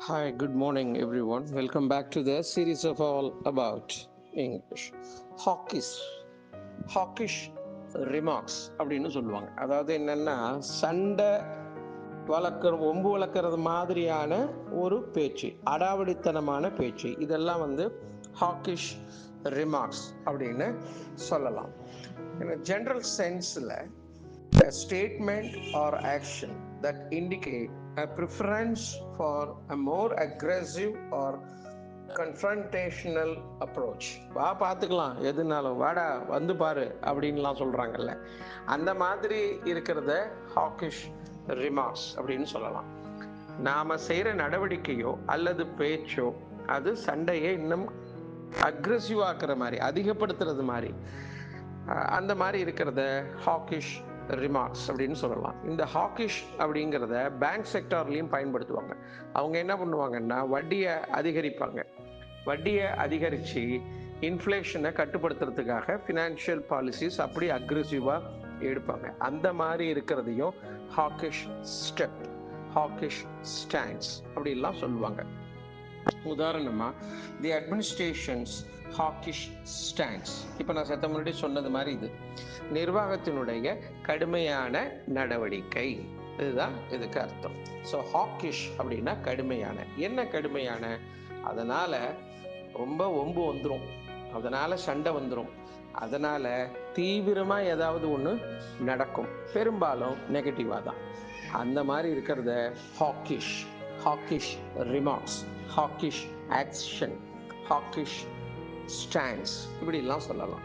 Hi, good morning, everyone. Welcome back to the series of all about English. Hawkish. Hawkish remarks அப்படின்னு சொல்லுவாங்க. அதாவது என்னன்னா சண்டை வம்பு வளர்க்கறது மாதிரியான ஒரு பேச்சு, அடாவடித்தனமான பேச்சு, இதெல்லாம் ஹாக்கிஷ் ரிமார்க்ஸ் அப்படின்னு சொல்லலாம். ஜெனரல் சென்ஸில் a statement or action that indicate a preference for a more aggressive or confrontational approach. வா பார்த்துக்கலாம், எதுனாலும் வாடா வந்து பாரு அப்படின்லாம் சொல்கிறாங்கல்ல, அந்த மாதிரி இருக்கிறத ஹாக்கிஷ் ரிமார்க்ஸ் அப்படின்னு சொல்லலாம். நாம் செய்கிற நடவடிக்கையோ அல்லது பேச்சோ அது சண்டையை இன்னும் அக்ரெசிவ் ஆக்குற மாதிரி, அதிகப்படுத்துறது மாதிரி, அந்த மாதிரி இருக்கிறத ஹாக்கிஷ் ரிமார்க்ஸ் அப்படின்னு சொல்லலாம். இந்த ஹாக்கிஷ் அப்படிங்கிறத பேங்க் செக்டார்லையும் பயன்படுத்துவாங்க. அவங்க என்ன பண்ணுவாங்கன்னா வட்டியை அதிகரிப்பாங்க. வட்டியை அதிகரித்து இன்ஃப்ளேஷனை கட்டுப்படுத்துறதுக்காக ஃபினான்ஷியல் பாலிசிஸ் அப்படி அக்ரெசிவாக எடுப்பாங்க. அந்த மாதிரி இருக்கிறதையும் ஹாக்கிஷ் ஸ்டெப், ஹாக்கிஷ் ஸ்டாண்ட்ஸ் அப்படின்லாம் சொல்லுவாங்க. உதாரணமாக தி அட்மினிஸ்ட்ரேஷன்ஸ் ஹாக்கிஷ் ஸ்டாண்ட்ஸ். இப்போ நான் சத்த முன்னாடி சொன்னது மாதிரி இது நிர்வாகத்தினுடைய கடுமையான நடவடிக்கை, இதுதான் இதுக்கு அர்த்தம். ஸோ ஹாக்கிஷ் அப்படின்னா கடுமையான. என்ன கடுமையான? அதனால் ரொம்ப ஒம்பு வந்துடும், அதனால் சண்டை வந்துடும், அதனால் தீவிரமாக ஏதாவது ஒன்று நடக்கும், பெரும்பாலும் நெகட்டிவாக தான். அந்த மாதிரி இருக்கிறத ஹாக்கிஷ், ஹாக்கிஷ் ரிமார்க்ஸ், ஹாக்கிஷ் ஆக்ஷன், ஹாக்கிஷ் ஸ்டாண்ட்ஸ் இப்படிலாம் சொல்லலாம்.